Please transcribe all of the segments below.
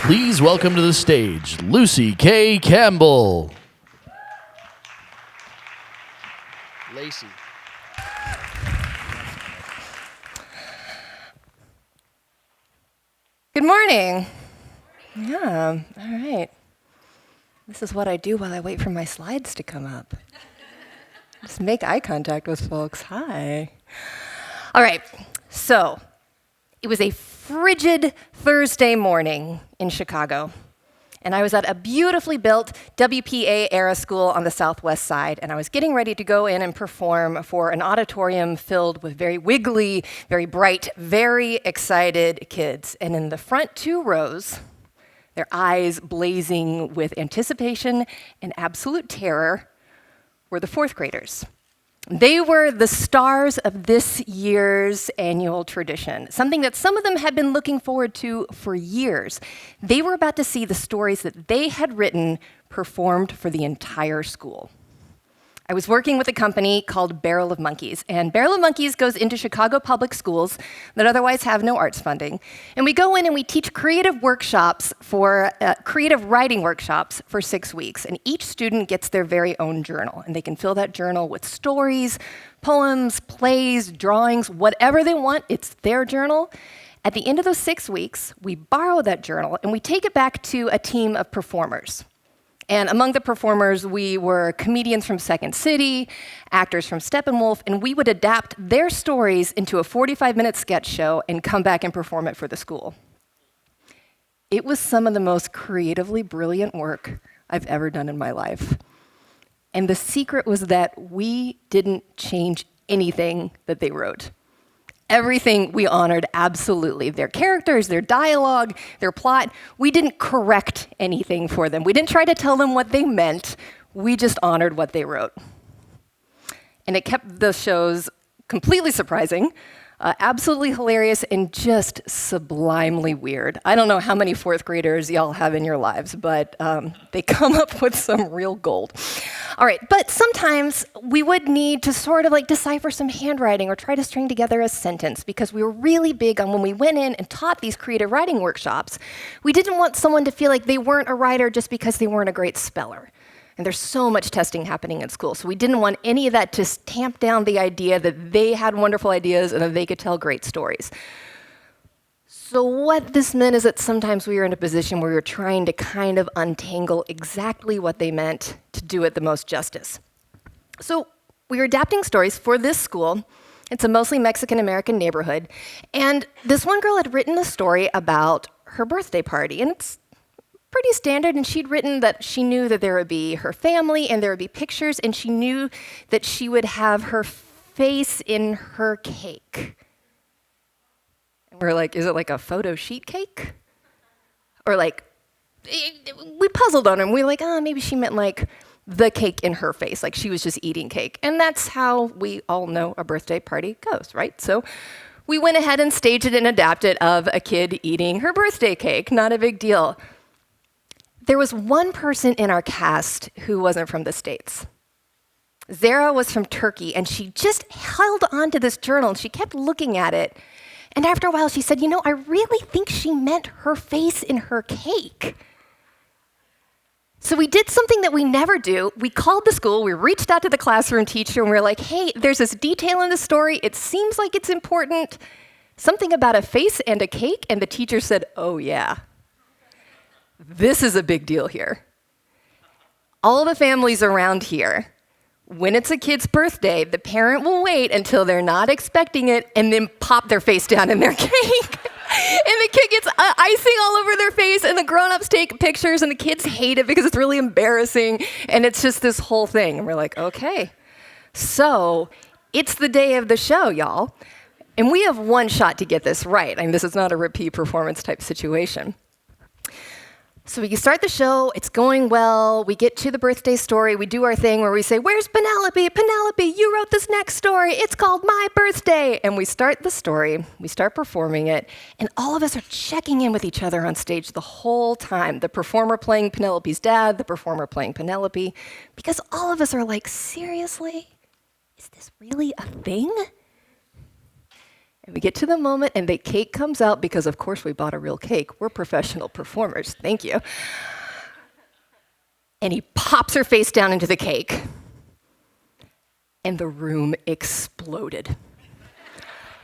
please welcome to the stage Lacy K Campbell. Lacy. Good morning. Yeah, all right. This is what I do while I wait for my slides to come up. Just make eye contact with folks. Hi. All right, so it was a frigid Thursday morning in Chicago, and I was at a beautifully built WPA-era school on the southwest side, and I was getting ready to go in and perform for an auditorium filled with very wiggly, very bright, very excited kids. And in the front 2 rows, their eyes blazing with anticipation and absolute terror, were the 4th graders. They were the stars of this year's annual tradition, something that some of them had been looking forward to for years. They were about to see the stories that they had written performed for the entire school. I was working with a company called Barrel of Monkeys, and Barrel of Monkeys goes into Chicago public schools that otherwise have no arts funding. And we go in and we teach creative writing workshops for 6 weeks. And each student gets their very own journal, and they can fill that journal with stories, poems, plays, drawings, whatever they want. It's their journal. At the end of those 6 weeks, we borrow that journal and we take it back to a team of performers. And among the performers, we were comedians from Second City, actors from Steppenwolf, and we would adapt their stories into a 45-minute sketch show and come back and perform it for the school. It was some of the most creatively brilliant work I've ever done in my life. And the secret was that we didn't change anything that they wrote. Everything we honored absolutely. Their characters, their dialogue, their plot. We didn't correct anything for them. We didn't try to tell them what they meant. We just honored what they wrote. And it kept the shows completely surprising, absolutely hilarious, and just sublimely weird. I don't know how many 4th graders y'all have in your lives, but they come up with some real gold. All right, but sometimes we would need to sort of like decipher some handwriting or try to string together a sentence, because we were really big on when we went in and taught these creative writing workshops, we didn't want someone to feel like they weren't a writer just because they weren't a great speller. And there's so much testing happening in school, so we didn't want any of that to tamp down the idea that they had wonderful ideas and that they could tell great stories. So what this meant is that sometimes we were in a position where we were trying to kind of untangle exactly what they meant to do it the most justice. So we were adapting stories for this school. It's a mostly Mexican-American neighborhood. And this one girl had written a story about her birthday party, and it's pretty standard, and she'd written that she knew that there would be her family and there would be pictures, and she knew that she would have her face in her cake. And we're like, is it like a photo sheet cake? Or like, we puzzled on her, and we were like, maybe she meant like the cake in her face, like she was just eating cake. And that's how we all know a birthday party goes, right? So we went ahead and staged it and adapted of a kid eating her birthday cake, not a big deal. There was one person in our cast who wasn't from the States. Zara was from Turkey, and she just held on to this journal, and she kept looking at it. And after a while, she said, I really think she meant her face in her cake. So we did something that we never do. We called the school, we reached out to the classroom teacher, and we were like, hey, there's this detail in the story. It seems like it's important. Something about a face and a cake. And the teacher said, oh, yeah. This is a big deal here. All the families around here, when it's a kid's birthday, the parent will wait until they're not expecting it and then pop their face down in their cake. And the kid gets icing all over their face, and the grown-ups take pictures, and the kids hate it because it's really embarrassing, and it's just this whole thing. And we're like, okay, so it's the day of the show, y'all. And we have one shot to get this right. I mean, this is not a repeat performance type situation. So we start the show, it's going well, we get to the birthday story, we do our thing where we say, where's Penelope? Penelope, you wrote this next story, it's called My Birthday. And we start the story, we start performing it, and all of us are checking in with each other on stage the whole time. The performer playing Penelope's dad, the performer playing Penelope, because all of us are like, seriously? Is this really a thing? And we get to the moment, and the cake comes out because, of course, we bought a real cake. We're professional performers. Thank you. And he pops her face down into the cake, and the room exploded.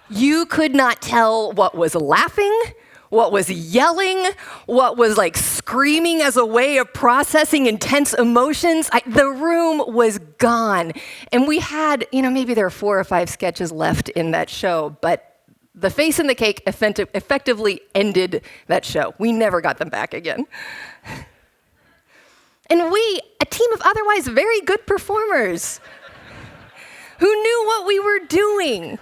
You could not tell what was laughing, what was yelling, what was like screaming as a way of processing intense emotions. The room was gone. And we had, maybe there were 4 or 5 sketches left in that show, but the face in the cake effectively ended that show. We never got them back again. And we, a team of otherwise very good performers who knew what we were doing,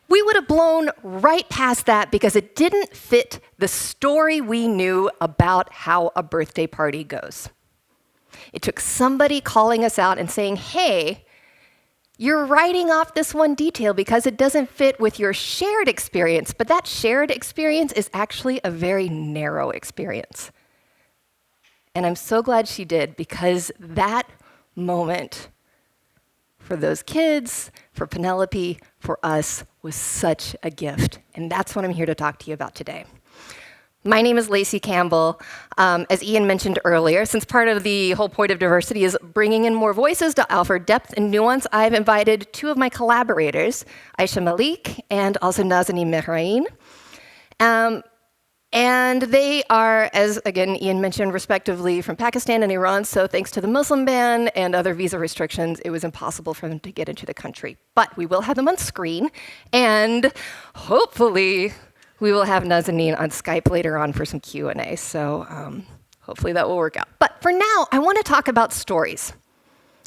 we would have blown right past that because it didn't fit the story we knew about how a birthday party goes. It took somebody calling us out and saying, hey, you're writing off this one detail because it doesn't fit with your shared experience, but that shared experience is actually a very narrow experience. And I'm so glad she did, because that moment for those kids, for Penelope, for us, was such a gift. And that's what I'm here to talk to you about today. My name is Lacy Campbell. As Ian mentioned earlier, since part of the whole point of diversity is bringing in more voices to offer depth and nuance, I've invited 2 of my collaborators, Aisha Malik and also Nazanin Mehrain. And they are, as again Ian mentioned, respectively from Pakistan and Iran, so thanks to the Muslim ban and other visa restrictions, it was impossible for them to get into the country. But we will have them on screen, and hopefully we will have Nazanin on Skype later on for some Q&A, so hopefully that will work out. But for now, I want to talk about stories.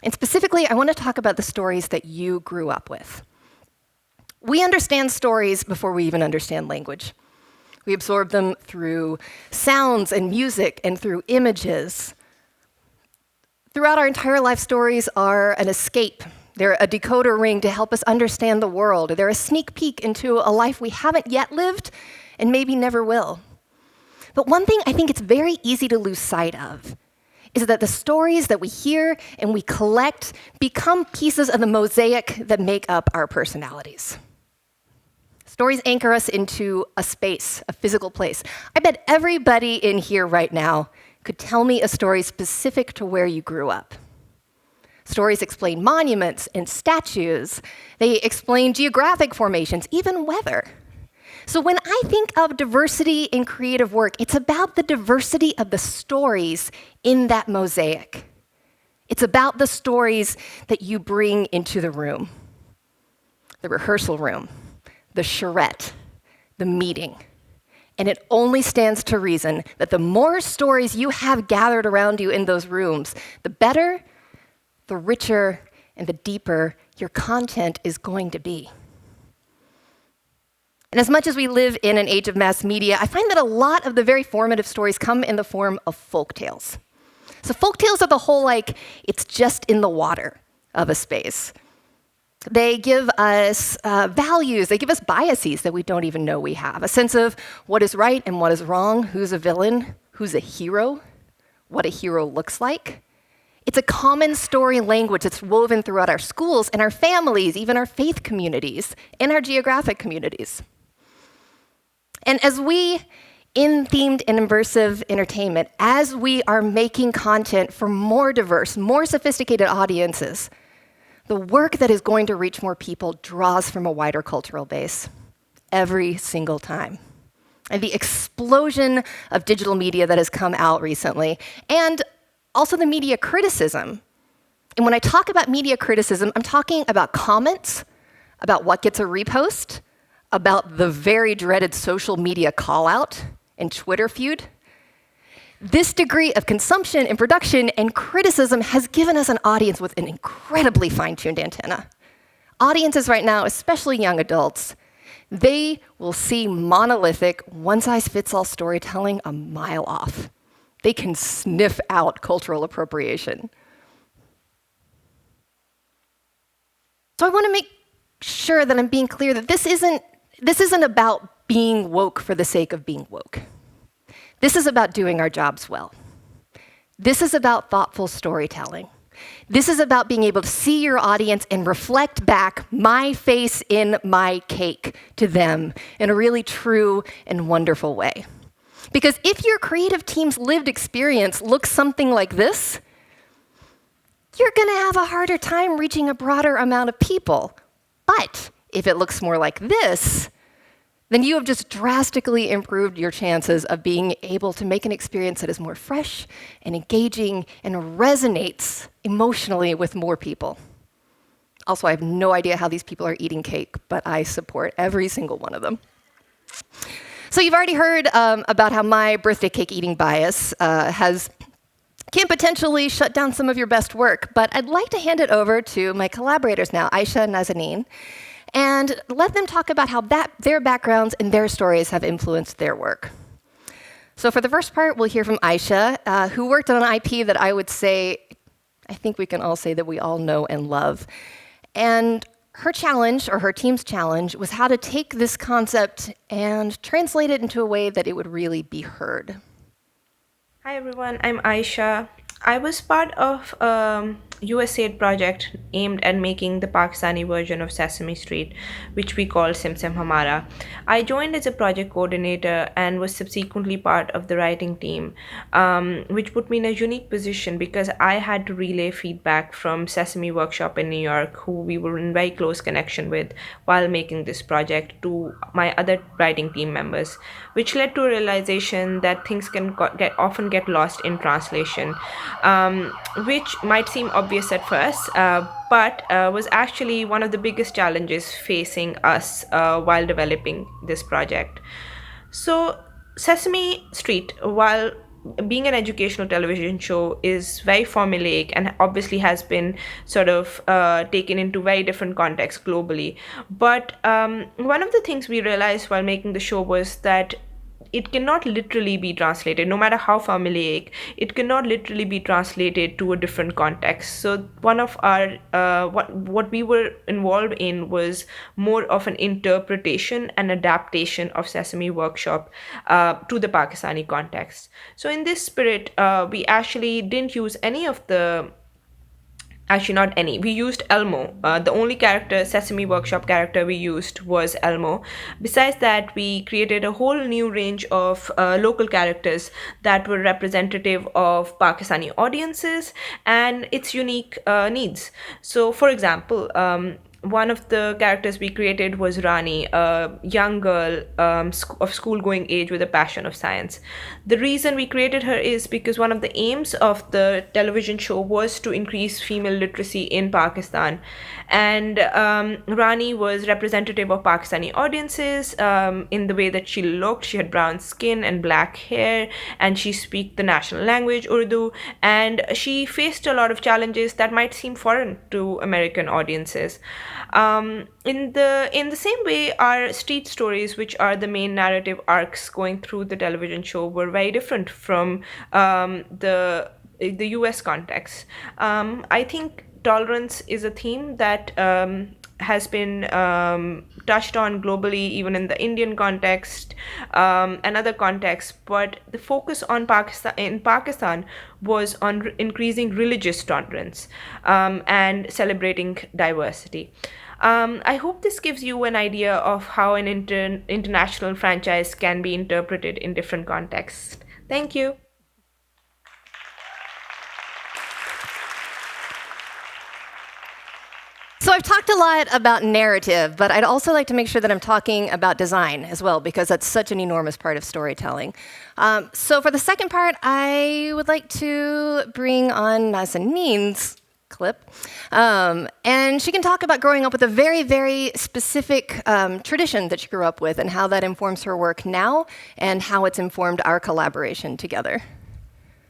And specifically, I want to talk about the stories that you grew up with. We understand stories before we even understand language. We absorb them through sounds and music and through images. Throughout our entire life, stories are an escape. They're a decoder ring to help us understand the world. They're a sneak peek into a life we haven't yet lived and maybe never will. But one thing I think it's very easy to lose sight of is that the stories that we hear and we collect become pieces of the mosaic that make up our personalities. Stories anchor us into a space, a physical place. I bet everybody in here right now could tell me a story specific to where you grew up. Stories explain monuments and statues. They explain geographic formations, even weather. So when I think of diversity in creative work, it's about the diversity of the stories in that mosaic. It's about the stories that you bring into the room, the rehearsal room, the charrette, the meeting. And it only stands to reason that the more stories you have gathered around you in those rooms, the better, the richer, and the deeper your content is going to be. And as much as we live in an age of mass media, I find that a lot of the very formative stories come in the form of folk tales. So folk tales are the whole, it's just in the water of a space. They give us values, they give us biases that we don't even know we have, a sense of what is right and what is wrong, who's a villain, who's a hero, what a hero looks like. It's a common story language that's woven throughout our schools and our families, even our faith communities, and our geographic communities. And as we, in themed and immersive entertainment, as we are making content for more diverse, more sophisticated audiences, the work that is going to reach more people draws from a wider cultural base every single time. And the explosion of digital media that has come out recently, and also the media criticism. And when I talk about media criticism, I'm talking about comments, about what gets a repost, about the very dreaded social media call-out and Twitter feud. This degree of consumption and production and criticism has given us an audience with an incredibly fine-tuned antenna. Audiences right now, especially young adults, they will see monolithic, one-size-fits-all storytelling a mile off. They can sniff out cultural appropriation. So I want to make sure that I'm being clear that this isn't about being woke for the sake of being woke. This is about doing our jobs well. This is about thoughtful storytelling. This is about being able to see your audience and reflect back my face in my cake to them in a really true and wonderful way. Because if your creative team's lived experience looks something like this, you're going to have a harder time reaching a broader amount of people. But if it looks more like this, then you have just drastically improved your chances of being able to make an experience that is more fresh and engaging and resonates emotionally with more people. Also, I have no idea how these people are eating cake, but I support every single one of them. So you've already heard about how my birthday cake eating bias can potentially shut down some of your best work, but I'd like to hand it over to my collaborators now, Aisha and Nazanin, and let them talk about how their backgrounds and their stories have influenced their work. So for the first part, we'll hear from Aisha, who worked on an IP that I would say, I think we can all say that we all know and love. And her challenge, or her team's challenge, was how to take this concept and translate it into a way that it would really be heard. Hi everyone, I'm Aisha. I was part of a US SATE project aimed at making the Pakistani version of Sesame Street, which we call Sim Sim Hamara. I joined as a project coordinator and was subsequently part of the writing team, which put me in a unique position because I had to relay feedback from Sesame Workshop in New York, who we were in very close connection with while making this project, to my other writing team members, which led to a realization that things can often get lost in translation. Which might seem obvious at first, but was actually one of the biggest challenges facing us while developing this project. So, Sesame Street, while being an educational television show, is very formulaic and obviously has been sort of taken into very different contexts globally. But one of the things we realized while making the show was that it cannot literally be translated, no matter how formulaic, it cannot literally be translated to a different context. So one of our, what we were involved in was more of an interpretation and adaptation of Sesame Workshop to the Pakistani context. So in this spirit, we actually didn't use any of the Actually, not any. We used Elmo. The only character, Sesame Workshop character we used was Elmo. Besides that, we created a whole new range of local characters that were representative of Pakistani audiences and its unique needs. So, for example, one of the characters we created was Rani, a young girl of school-going age with a passion of science. The reason we created her is because one of the aims of the television show was to increase female literacy in Pakistan. And Rani was representative of Pakistani audiences in the way that she looked. She had brown skin and black hair, and she spoke the national language, Urdu, and she faced a lot of challenges that might seem foreign to American audiences. In the same way, our street stories, which are the main narrative arcs going through the television show, were very different from the US context. I think tolerance is a theme that has been touched on globally, even in the Indian context and other contexts. But the focus on Pakistan was on increasing religious tolerance and celebrating diversity. I hope this gives you an idea of how an international franchise can be interpreted in different contexts. Thank you. So I've talked a lot about narrative, but I'd also like to make sure that I'm talking about design as well, because that's such an enormous part of storytelling. So for the second part, I would like to bring on Nazanin's clip. And she can talk about growing up with a very, very specific tradition that she grew up with and how that informs her work now and how it's informed our collaboration together.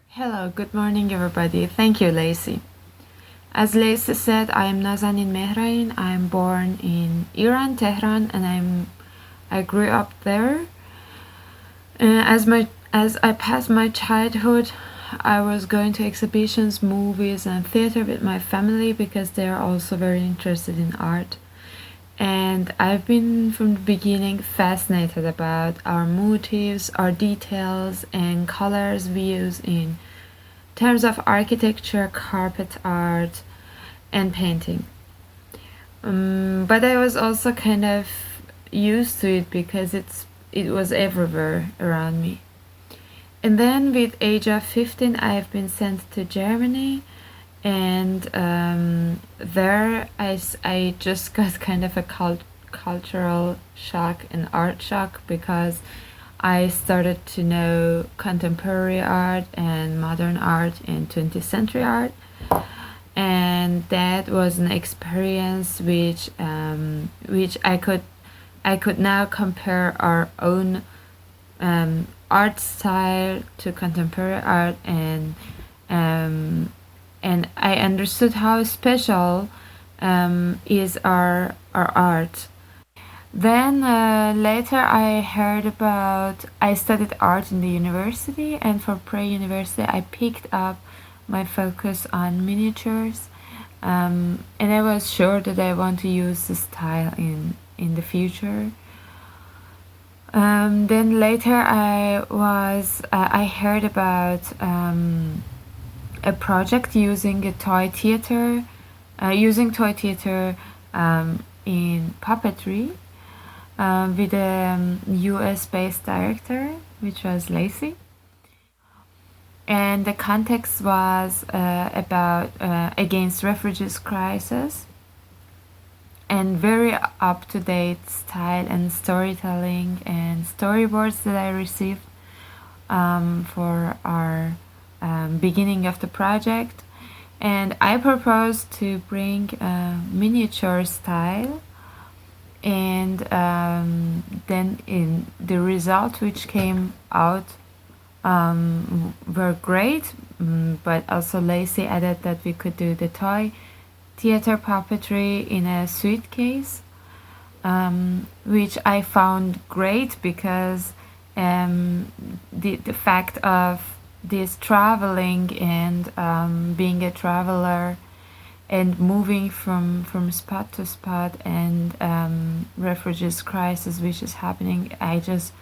Hello, good morning, everybody. Thank you, Lacy. As Lacy said, I am Nazanin Mehrain. I am born in Iran, Tehran, and I grew up there. As I passed my childhood, I was going to exhibitions, movies, and theater with my family because they are also very interested in art. And I've been from the beginning fascinated about our motifs, our details, and colors we use in terms of architecture, carpet art, and painting. But I was also kind of used to it because it was everywhere around me. And then with age of 15, I've been sent to Germany, and there I just got kind of a cultural shock and art shock, because I started to know contemporary art and modern art and 20th century art. And that was an experience which I could now compare our own art style to contemporary art, and I understood how special is our art. Then later I studied art in the university, and for pre-university I picked up my focus on miniatures, and I was sure that I want to use this style in the future. Then later I heard about a project using toy theater in puppetry with a US-based director, which was Lacy. And the context was about against refugees crisis, and very up-to-date style and storytelling and storyboards that I received for our beginning of the project. And I proposed to bring miniature style, and then in the result which came out were great, but also Lacy added that we could do the toy theater puppetry in a suitcase, which I found great, because the fact of this traveling and being a traveler and moving from spot to spot, and refugees crisis which is happening, I just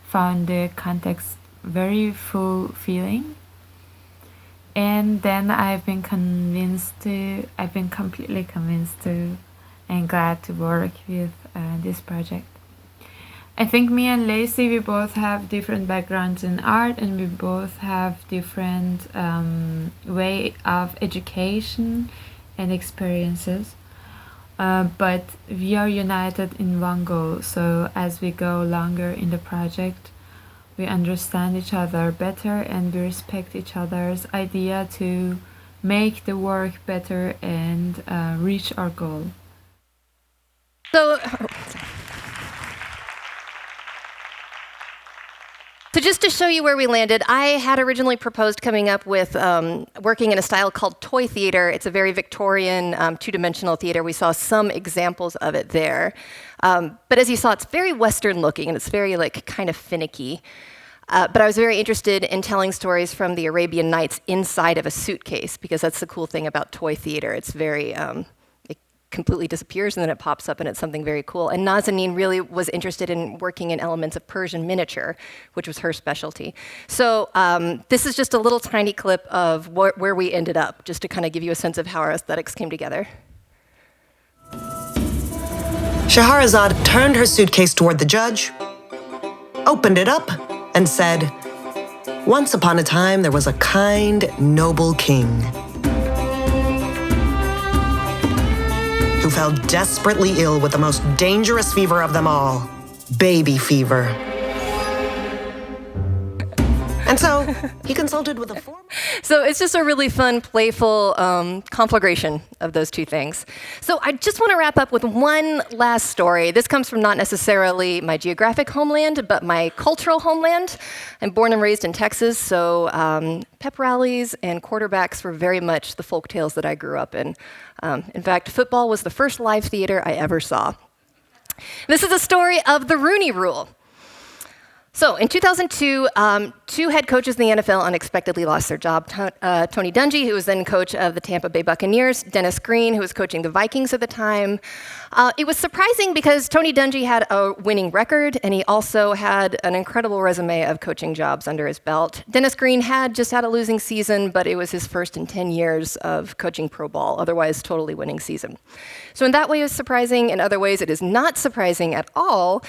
found the context very full feeling. And then I've been completely convinced to and glad to work with this project. I think me and Lacy, we both have different backgrounds in art, and we both have different way of education and experiences. But we are united in one goal. So as we go longer in the project, we understand each other better, and we respect each other's idea to make the work better and reach our goal. So just to show you where we landed, I had originally proposed coming up with working in a style called toy theater. It's a very Victorian, two-dimensional theater. We saw some examples of it there. But as you saw, it's very Western looking, and it's very kind of finicky. But I was very interested in telling stories from the Arabian Nights inside of a suitcase, because that's the cool thing about toy theater. It's very, it completely disappears and then it pops up, and it's something very cool. And Nazanin really was interested in working in elements of Persian miniature, which was her specialty. So this is just a little tiny clip of where we ended up, just to kind of give you a sense of how our aesthetics came together. Scheherazade turned her suitcase toward the judge, opened it up, and said, "Once upon a time, there was a kind, noble king who fell desperately ill with the most dangerous fever of them all, baby fever. And so he consulted with a former..." So it's just a really fun, playful conflagration of those two things. So I just want to wrap up with one last story. This comes from not necessarily my geographic homeland, but my cultural homeland. I'm born and raised in Texas, so pep rallies and quarterbacks were very much the folk tales that I grew up in. In fact, football was the first live theater I ever saw. This is a story of the Rooney Rule. So in 2002, two head coaches in the NFL unexpectedly lost their job. Tony Dungy, who was then coach of the Tampa Bay Buccaneers, Dennis Green, who was coaching the Vikings at the time. It was surprising because Tony Dungy had a winning record, and he also had an incredible resume of coaching jobs under his belt. Dennis Green had just had a losing season, but it was his first in 10 years of coaching pro ball, otherwise totally winning season. So in that way, it was surprising. In other ways, it is not surprising at all,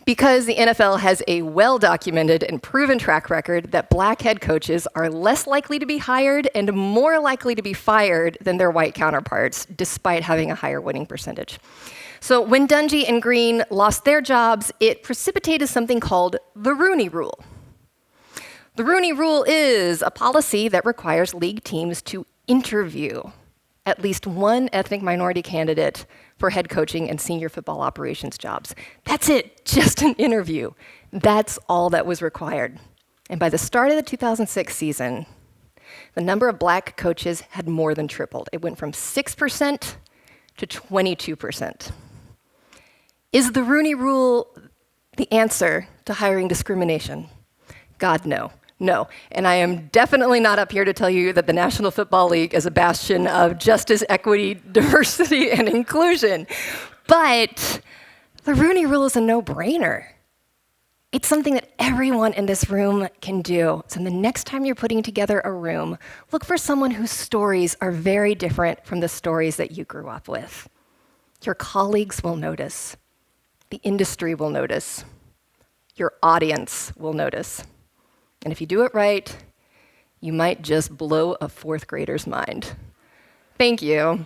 because the NFL has a well-documented and proven track record that black head coaches are less likely to be hired and more likely to be fired than their white counterparts, despite having a higher winning percentage. So when Dungy and Green lost their jobs, it precipitated something called the Rooney Rule. The Rooney Rule is a policy that requires league teams to interview at least one ethnic minority candidate for head coaching and senior football operations jobs. That's it, just an interview. That's all that was required. And by the start of the 2006 season, the number of black coaches had more than tripled. It went from 6% to 22%. Is the Rooney Rule the answer to hiring discrimination? God, no. No, and I am definitely not up here to tell you that the National Football League is a bastion of justice, equity, diversity, and inclusion. But the Rooney Rule is a no-brainer. It's something that everyone in this room can do. So the next time you're putting together a room, look for someone whose stories are very different from the stories that you grew up with. Your colleagues will notice. The industry will notice. Your audience will notice. And if you do it right, you might just blow a fourth grader's mind. Thank you.